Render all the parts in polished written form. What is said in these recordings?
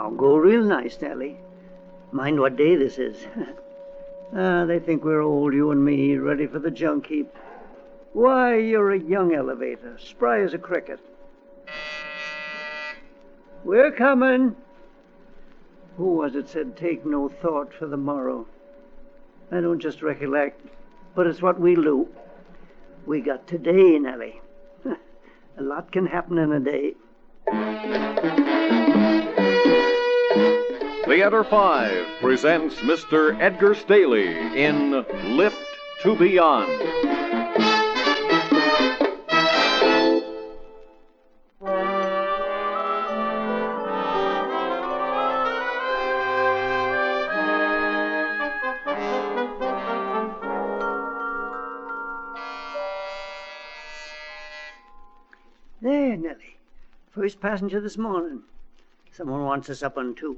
Now, go real nice, Stehli. Mind what day this is. They think we're old, you and me, ready for the junk heap. Why, you're a young elevator, spry as a cricket. We're coming. Who was it said, take no thought for the morrow? I don't just recollect, but it's what we'll do. We got today, Nellie. A lot can happen in a day. Theater 5 presents Mr. Edgar Stehli in Lift to Beyond. There, Nellie. First passenger this morning. Someone wants us up on 2.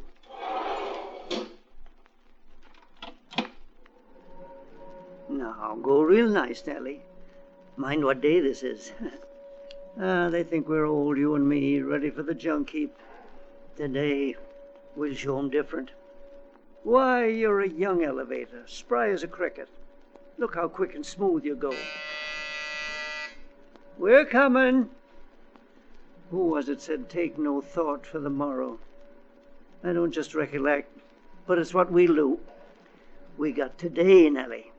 Now, go real nice, Stehli. Mind what day this is. They think we're old, you and me, ready for the junk heap. Today, we'll show 'em different. Why, you're a young elevator, spry as a cricket. Look how quick and smooth you go. We're coming. Who was it said, take no thought for the morrow? I don't just recollect, but it's what we'll do. We got today, Nellie.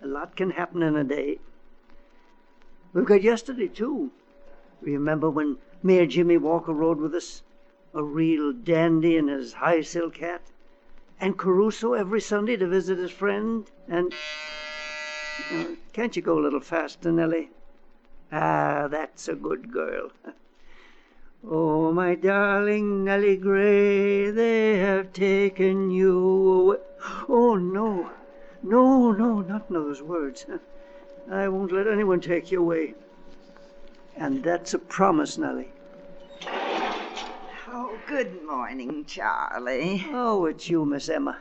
A lot can happen in a day. We've got yesterday, too. Remember when Mayor Jimmy Walker rode with us? A real dandy in his high silk hat. And Caruso every Sunday to visit his friend. And... can't you go a little faster, Nellie? Ah, that's a good girl. Oh, my darling Nellie Gray, they have taken you away. Oh, no. No, not those words. I won't let anyone take you away. And that's a promise, Nellie. Oh, good morning, Charlie. Oh, it's you, Miss Emma.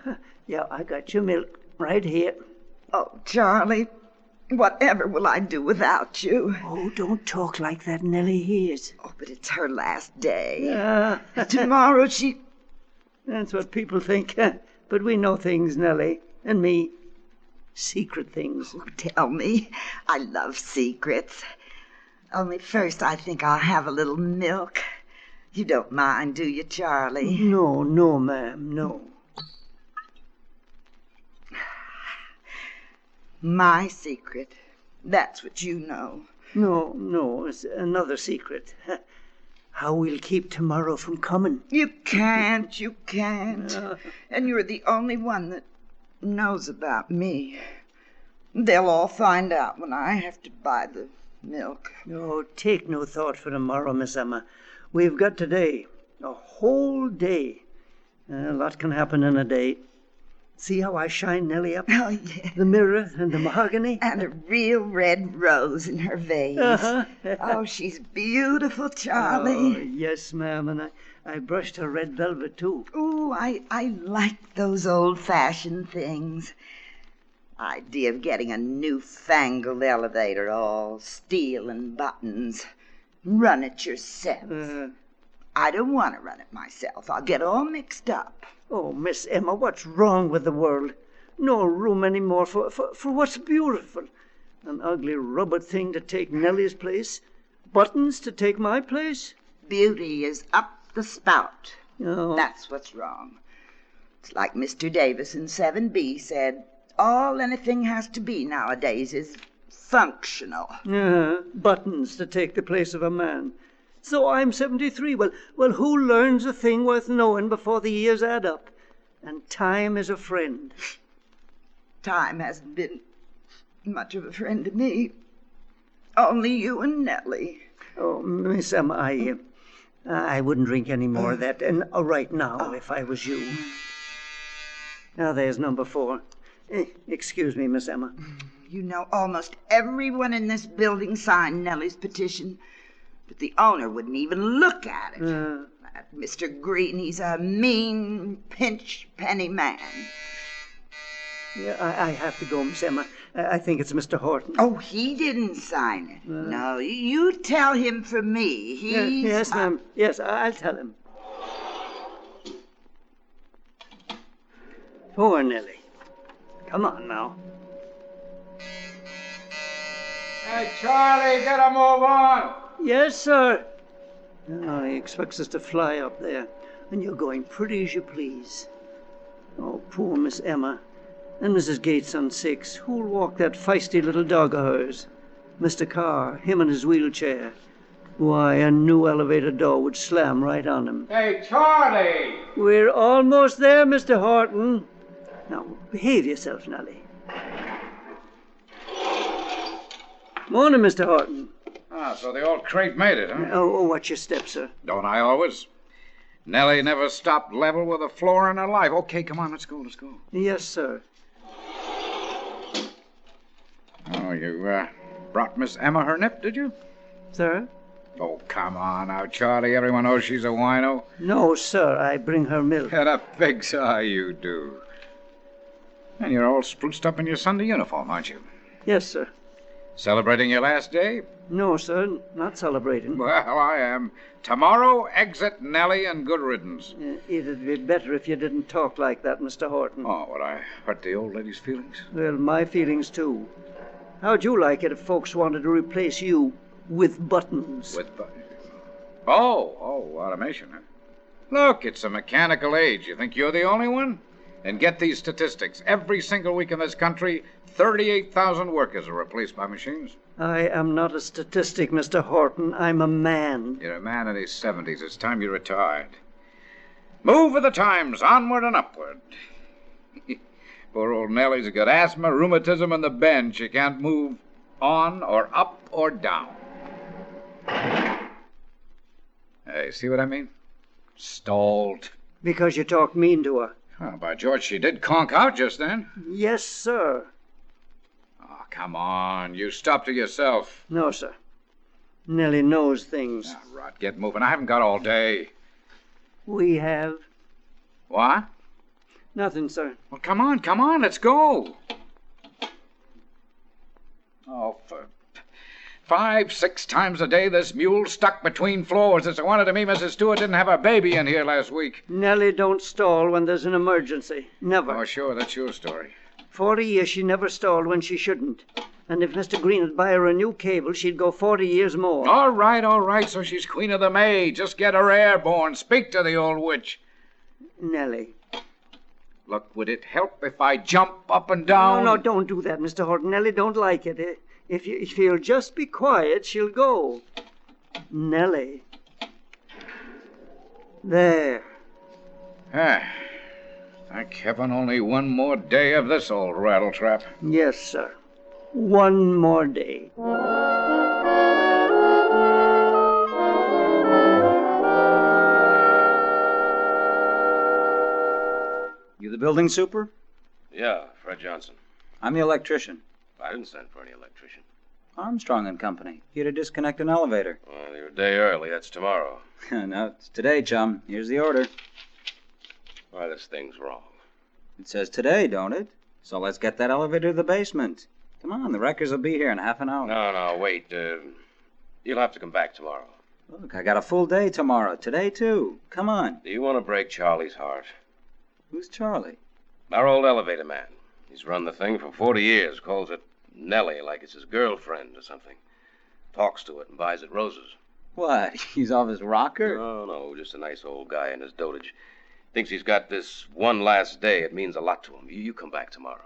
Yeah, I got your milk right here. Oh, Charlie, whatever will I do without you? Oh, don't talk like that, Nellie hears. Oh, but it's her last day. Yeah. Tomorrow she... That's what people think. But we know things, Nellie, and me. Secret things. Oh, tell me. I love secrets. Only first I think I'll have a little milk. You don't mind, do you, Charlie? No, ma'am, no. My secret. That's what you know. No, it's another secret. How we'll keep tomorrow from coming. You can't. And you're the only one that knows about me. They'll all find out when I have to buy the milk. No, take no thought for tomorrow, Miss Emma. We've got today, a whole day. A lot can happen in a day. See how I shine Nellie up? Oh, yeah. The mirror and the mahogany. And a real red rose in her vase. Oh, she's beautiful, Charlie. Oh, yes, ma'am, and I brushed her red velvet, too. Oh, I like those old-fashioned things. Idea of getting a newfangled elevator, all steel and buttons. Run it yourself. I don't want to run it myself. I'll get all mixed up. Oh, Miss Emma, what's wrong with the world? No room anymore for what's beautiful. An ugly rubber thing to take Nellie's place. Buttons to take my place. Beauty is up the spout. Oh. That's what's wrong. It's like Mr. Davis in 7B said, all anything has to be nowadays is functional. Buttons to take the place of a man. So I'm 73. Well, who learns a thing worth knowing before the years add up? And time is a friend. Time hasn't been much of a friend to me. Only you and Nellie. Oh, Miss Emma, I wouldn't drink any more of that. And right now, if I was you. Now, there's number 4. Excuse me, Miss Emma. You know, almost everyone in this building signed Nellie's petition. But the owner wouldn't even look at it. That Mr. Green, he's a mean, pinch-penny man. Yeah, I have to go, Miss Emma. I think it's Mr. Horton. Oh, he didn't sign it. No, you tell him for me. Yes, ma'am. Yes, I'll tell him. Poor Nellie. Come on now. Hey, Charlie, get a move on. Yes, sir. Oh, he expects us to fly up there, and you're going pretty as you please. Oh, poor Miss Emma. And Mrs. Gates on 6. Who'll walk that feisty little dog of hers? Mr. Carr, him in his wheelchair. Why, a new elevator door would slam right on him. Hey, Charlie! We're almost there, Mr. Horton. Now, behave yourself, Nellie. Morning, Mr. Horton. Ah, so the old crate made it, huh? Oh, watch your step, sir. Don't I always? Nellie never stopped level with the floor in her life. Okay, come on, let's go. Yes, sir. Oh, you brought Miss Emma her nip, did you? Sir? Oh, come on now, Charlie. Everyone knows she's a wino. No, sir. I bring her milk. And a pig's eye you do. And you're all spruced up in your Sunday uniform, aren't you? Yes, sir. Celebrating your last day? No, sir. Not celebrating. Well, I am. Tomorrow, exit Nellie and good riddance. It'd be better if you didn't talk like that, Mr. Horton. Oh, would I hurt the old lady's feelings? Well, my feelings, too. How'd you like it if folks wanted to replace you with buttons? With buttons? Oh, automation, huh? Look, it's a mechanical age. You think you're the only one? And get these statistics. Every single week in this country, 38,000 workers are replaced by machines. I am not a statistic, Mr. Horton. I'm a man. You're a man in his 70s. It's time you retired. Move with the times, onward and upward. Poor old Nellie's got asthma, rheumatism, and the bend. She can't move on or up or down. Hey, see what I mean? Stalled. Because you talked mean to her. Oh, by George, she did conk out just then. Yes, sir. Oh, come on. You stop to yourself. No, sir. Nellie knows things. Ah, rot, get moving. I haven't got all day. We have. What? Nothing, sir. Well, come on. Let's go. Oh, for 5-6 times a day this mule's stuck between floors. It's a wonder to me Mrs. Stewart didn't have a baby in here last week. Nellie don't stall when there's an emergency. Never. Oh, sure, that's your story. 40 years she never stalled when she shouldn't. And if Mr. Green would buy her a new cable, she'd go 40 years more. All right, so she's Queen of the May. Just get her airborne. Speak to the old witch. Nellie. Look, would it help if I jump up and down? No, don't do that, Mr. Horton. Nellie don't like it. If you'll just be quiet, she'll go. Nellie. There. Thank heaven only one more day of this old rattletrap. Yes, sir. One more day. You the building super? Yeah, Fred Johnson. I'm the electrician. I didn't send for any electrician. Armstrong and Company. Here to disconnect an elevator. Well, you're a day early. That's tomorrow. No, it's today, chum. Here's the order. Why, this thing's wrong. It says today, don't it? So let's get that elevator to the basement. Come on, the wreckers will be here in half an hour. No, wait. You'll have to come back tomorrow. Look, I got a full day tomorrow. Today, too. Come on. Do you want to break Charlie's heart? Who's Charlie? Our old elevator man. He's run the thing for 40 years. Calls it Nellie like it's his girlfriend or something. Talks to it and buys it roses. What? He's off his rocker? No, just a nice old guy in his dotage. Thinks he's got this one last day. It means a lot to him. You come back tomorrow.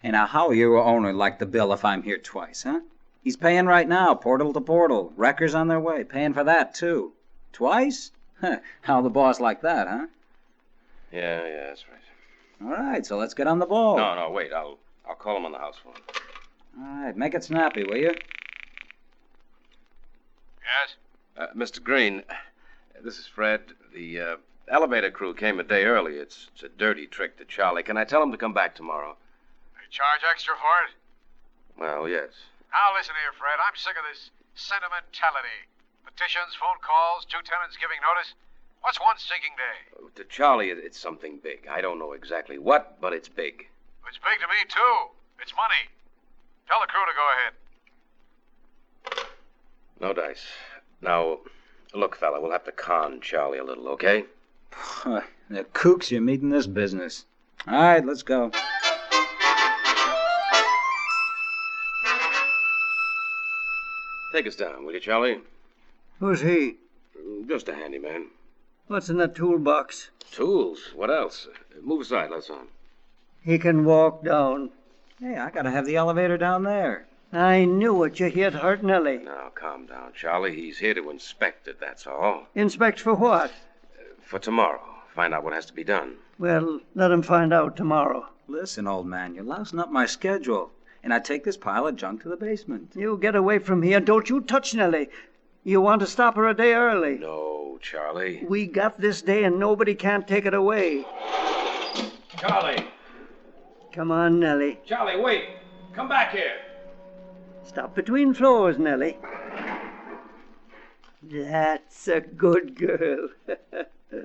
Hey, now, how are you owner like the bill if I'm here twice, huh? He's paying right now, portal to portal. Wreckers on their way. Paying for that, too. Twice? How the boss like that, huh? Yeah, that's right. All right, so let's get on the ball. No, wait. I'll call him on the house phone. All right, make it snappy, will you? Yes? Mr. Green, this is Fred. The elevator crew came a day early. It's a dirty trick to Charlie. Can I tell him to come back tomorrow? They charge extra for it? Well, yes. Now listen here, Fred. I'm sick of this sentimentality. Petitions, phone calls, 2 tenants giving notice. What's one sinking day? To Charlie, it's something big. I don't know exactly what, but it's big. It's big to me, too. It's money. Tell the crew to go ahead. No dice. Now, look, fella, we'll have to con Charlie a little, okay? The kooks you meet in this business. All right, let's go. Take us down, will you, Charlie? Who's he? Just a handyman. What's in that toolbox? Tools? What else? Move aside, let's on. He can walk down. Hey, I gotta have the elevator down there. I knew it. You hit hurt Nellie. Now, calm down, Charlie. He's here to inspect it, that's all. Inspect for what? For tomorrow. Find out what has to be done. Well, let him find out tomorrow. Listen, old man, you're lousing up my schedule. And I take this pile of junk to the basement. You get away from here. Don't you touch Nellie. You want to stop her a day early. No, Charlie. We got this day and nobody can't take it away. Charlie! Come on, Nellie. Charlie, wait! Come back here! Stop between floors, Nellie. That's a good girl.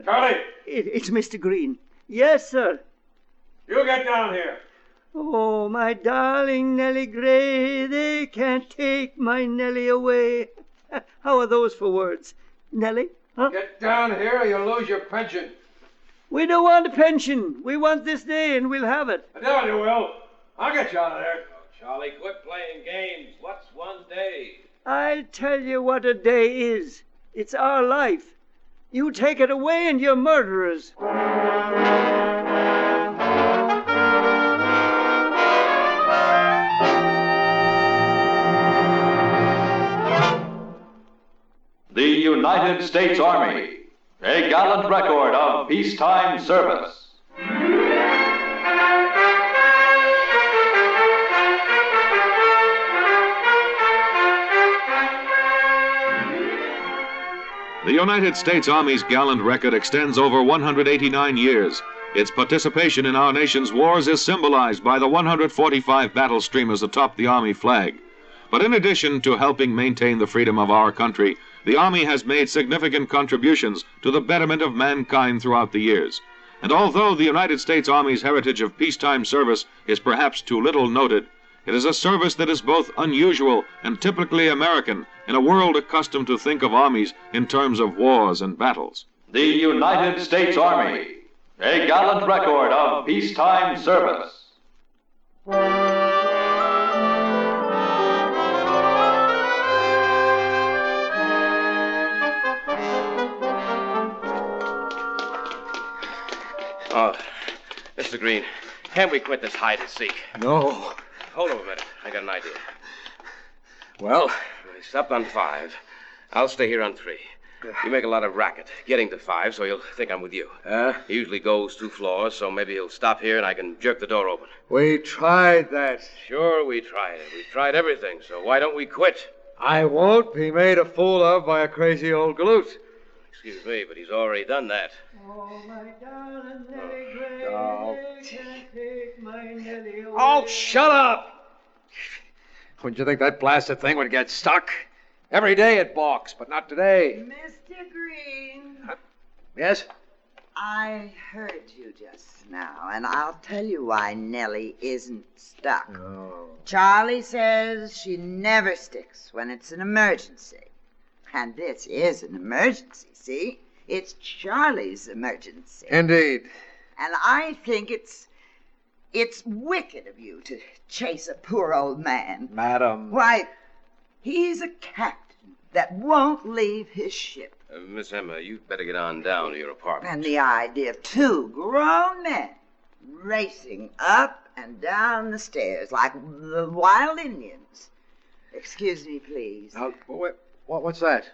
Charlie, It's Mr. Green. Yes, sir. you get down here. Oh, my darling Nellie Gray, they can't take my Nellie away. How are those for words? Nellie? Huh? Get down here or you'll lose your pension. We don't want a pension. We want this day and we'll have it. I tell you will. I'll get you out of there. Charlie, quit playing games. What's one day? I'll tell you what a day is. It's our life. You take it away and you're murderers. The United States Army, a gallant record of peacetime service. The United States Army's gallant record extends over 189 years. Its participation in our nation's wars is symbolized by the 145 battle streamers atop the Army flag. But in addition to helping maintain the freedom of our country, the Army has made significant contributions to the betterment of mankind throughout the years. And although the United States Army's heritage of peacetime service is perhaps too little noted, it is a service that is both unusual and typically American in a world accustomed to think of armies in terms of wars and battles. The United States Army, a gallant record of peacetime service. Oh, Mr. Green, can't we quit this hide and seek? No. Hold on a minute. I got an idea. Well, We stopped on 5. I'll stay here on 3. You make a lot of racket getting to 5, so he'll think I'm with you. He usually goes 2 floors, so maybe he'll stop here and I can jerk the door open. We tried that. Sure, we tried it. We tried everything, so why don't we quit? I won't be made a fool of by a crazy old galoot. Excuse me, but he's already done that. Oh, my darling Nellie Gray, Oh. they can't take my Nellie away. Oh, shut up! Wouldn't you think that blasted thing would get stuck? Every day it balks, but not today. Mr. Green, Yes? I heard you just now, and I'll tell you why Nellie isn't stuck. Oh. Charlie says she never sticks when it's an emergency. And this is an emergency, see? It's Charlie's emergency. Indeed. And I think it's wicked of you to chase a poor old man. Madam. Why, he's a captain that won't leave his ship. Miss Emma, you'd better get on down to your apartment. And the idea of 2 grown men racing up and down the stairs like the wild Indians. Excuse me, please. Now, what's that?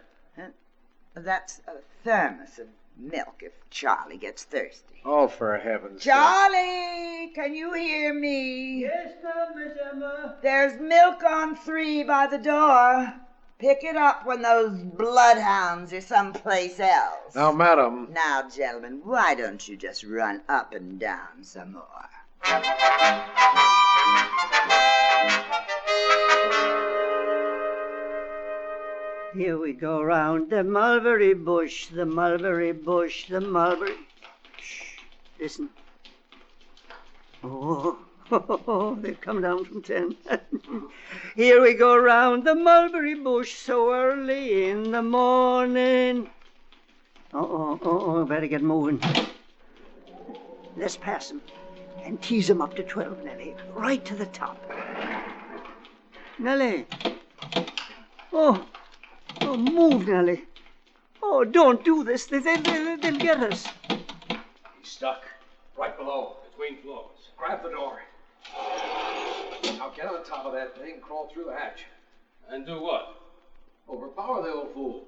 That's a thermos of milk if Charlie gets thirsty. Oh, for heaven's sake. Charlie, can you hear me? Yes, ma'am, Miss Emma. There's milk on 3 by the door. Pick it up when those bloodhounds are someplace else. Now, madam. Now, gentlemen, why don't you just run up and down some more? Here we go round the mulberry bush, the mulberry bush, the mulberry... Shh, listen. Oh, they've come down from 10. Here we go round the mulberry bush so early in the morning. Better get moving. Let's pass them. and tease 'em up to 12, Nellie. Right to the top. Nellie. Oh, move, Nellie. Oh, don't do this. They'll get us. He's stuck. Right below, between floors. Grab the door. Now get on the top of that thing and crawl through the hatch. And do what? Overpower the old fool.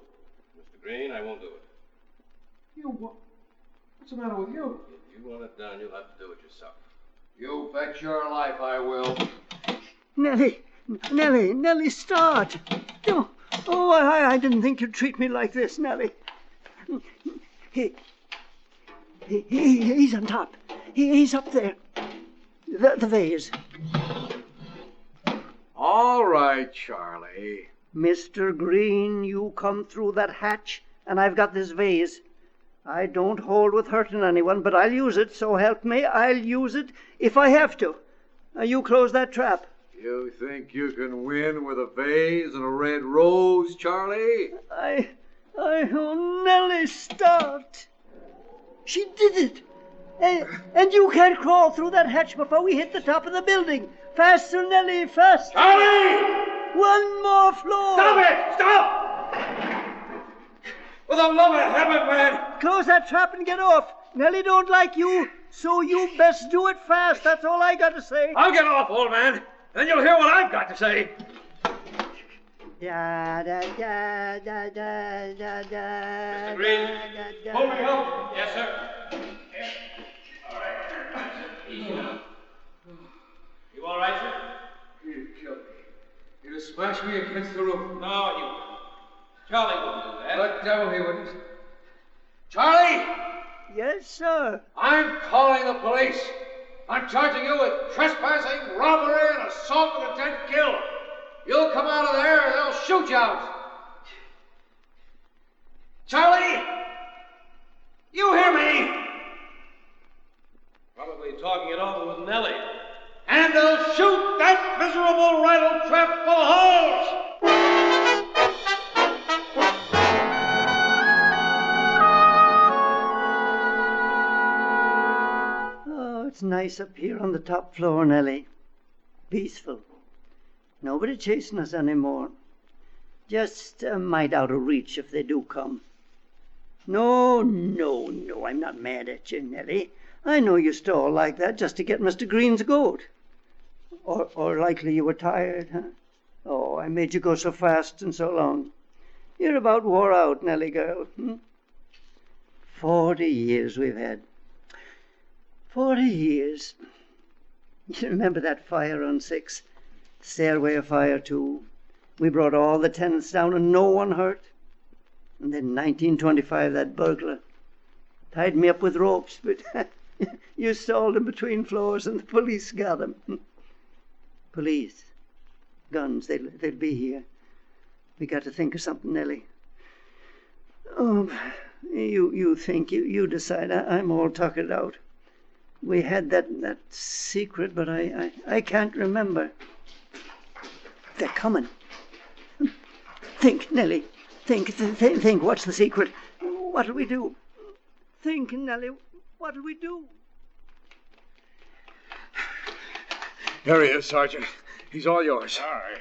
Mr. Green, I won't do it. You what? What's the matter with you? If you want it done, you'll have to do it yourself. You bet your life I will. Nellie, start. Oh, I didn't think you'd treat me like this, Nellie. He's on top. He's up there. The vase. All right, Charlie. Mr. Green, you come through that hatch, and I've got this vase. I don't hold with hurting anyone, but I'll use it, so help me. I'll use it if I have to. Now, you close that trap. You think you can win with a vase and a red rose, Charlie? Oh, Nellie, start. She did it. And you can't crawl through that hatch before we hit the top of the building. Faster, Nellie, faster. Charlie! One more floor. Stop it! Stop! For the love of heaven, man! Close that trap and get off. Nellie don't like you, so you best do it fast. That's all I got to say. I'll get off, old man. Then you'll hear what I've got to say. Da da da da da da da. Mr. Green, Pull me up. Yes, sir. All right. Easy now. You all right, sir? He'd kill me. He'd have smashed me against the roof. No, you wouldn't. Charlie wouldn't do that. The devil he wouldn't. Charlie! Yes, sir. I'm calling the police. I'm charging you with trespassing, robbery, and assault with intent to kill. You'll come out of there and they'll shoot you out. Charlie! You hear me? Probably talking it over with Nellie. And they'll shoot that miserable rattle trap full of holes! It's nice up here on the top floor, Nellie. Peaceful. Nobody chasing us anymore. Just a mite out of reach if they do come. No, I'm not mad at you, Nellie. I know you stole like that just to get Mr. Green's goat. Or likely you were tired, huh? Oh, I made you go so fast and so long. You're about wore out, Nellie girl. 40 years we've had. 40 years. You remember that fire on 6? Stairway of fire, too. We brought all the tenants down and no one hurt. And then 1925, that burglar tied me up with ropes, but you stalled him between floors and the police got him. Police. Guns, they'll be here. We got to think of something, Nellie. Oh, you think, you decide. I'm all tuckered out. We had that secret, but I can't remember. They're coming. Think, Nellie. Think. What's the secret? What'll we do? Think, Nellie. What'll we do? There he is, Sergeant. He's all yours. All right.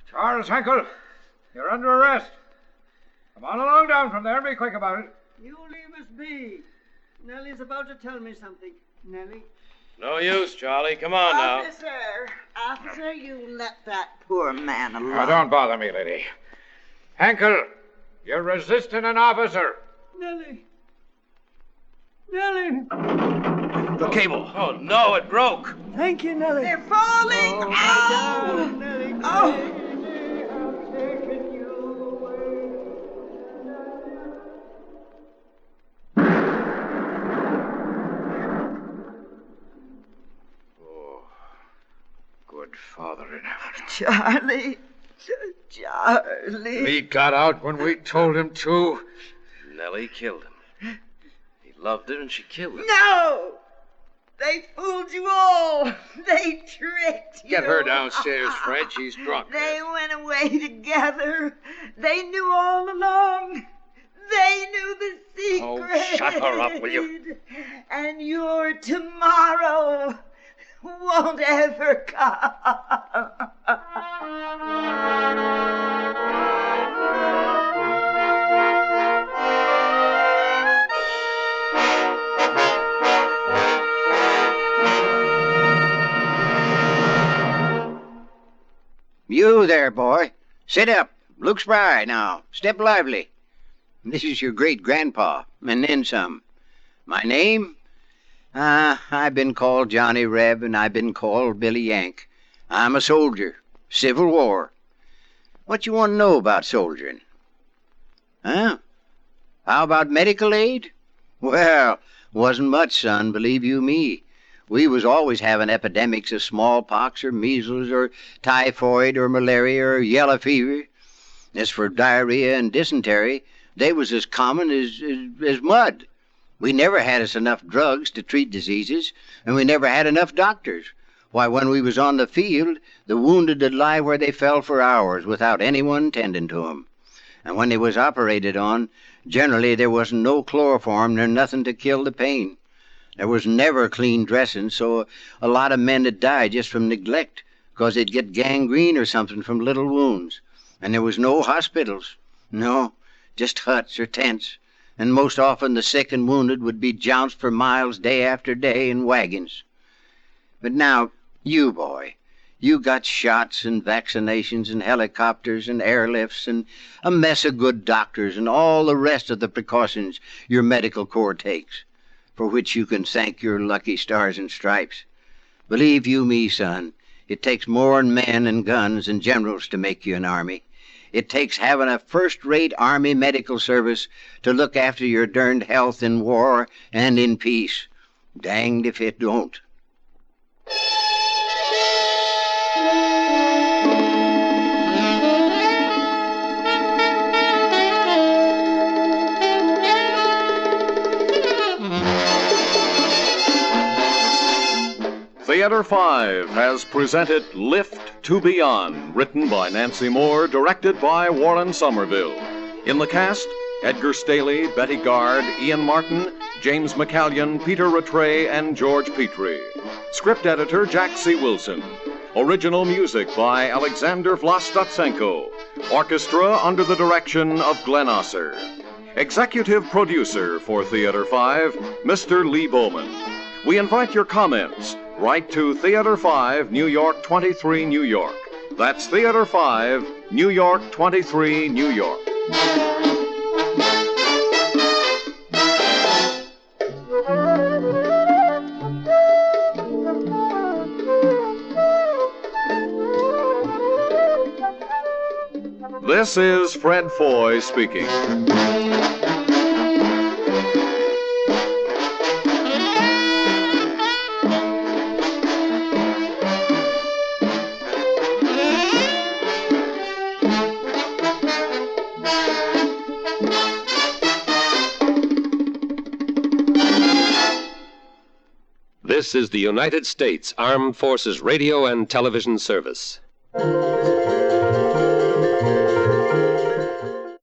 Charles Henkel, you're under arrest. Come on along down from there and be quick about it. You leave us be. Nellie's about to tell me something. Nellie? No use, Charlie. Come on now. Officer, you let that poor man alone. Now, don't bother me, lady. Henkel, you're resisting an officer. Nellie! The cable. Oh, no, it broke. Thank you, Nellie. They're falling! Oh, my darling Nellie. Oh. I've taken you away. Good Father in heaven. Charlie. Charlie. He got out when we told him to. Nellie killed him. He loved her and she killed him. No! They fooled you all. They tricked you. Get her downstairs, Fred. She's drunk. They went away together. They knew all along. They knew the secret. Oh, shut her up, will you? And your tomorrow won't ever come. You there, boy. Sit up. Look spry now. Step lively. This is your great-grandpa, and then some. My name? I've been called Johnny Reb, and I've been called Billy Yank. I'm a soldier. Civil War. What you want to know about soldiering? Huh? How about medical aid? Well, wasn't much, son, believe you me. We was always having epidemics of smallpox or measles or typhoid or malaria or yellow fever. As for diarrhea and dysentery, they was as common as mud. We never had us enough drugs to treat diseases, and we never had enough doctors. Why, when we was on the field, the wounded would lie where they fell for hours without anyone tending to 'em. And when they was operated on, generally there wasn't no chloroform nor nothing to kill the pain. There was never clean dressing, so a lot of men would die just from neglect, 'cause they'd get gangrene or something from little wounds. And there was no hospitals. No, just huts or tents. And most often the sick and wounded would be jounced for miles day after day in wagons. But now, you, boy, you got shots and vaccinations and helicopters and airlifts and a mess of good doctors and all the rest of the precautions your medical corps takes, for which you can thank your lucky stars and stripes. Believe you me, son, it takes more'n men and guns and generals to make you an army. It takes having a first-rate Army medical service to look after your derned health in war and in peace. Danged if it don't. Theater 5 has presented Lift to Beyond, written by Nancy Moore, directed by Warren Somerville. In the cast, Edgar Stehli, Betty Garde, Ian Martin, James McCallion, Peter Ratray, and George Petrie. Script editor, Jack C. Wilson. Original music by Alexander Vlastotsenko. Orchestra under the direction of Glenn Osser. Executive producer for Theater 5, Mr. Lee Bowman. We invite your comments. Write to Theater 5, New York 23, New York. That's Theater 5, New York 23, New York. This is Fred Foy speaking. This is the United States Armed Forces Radio and Television Service.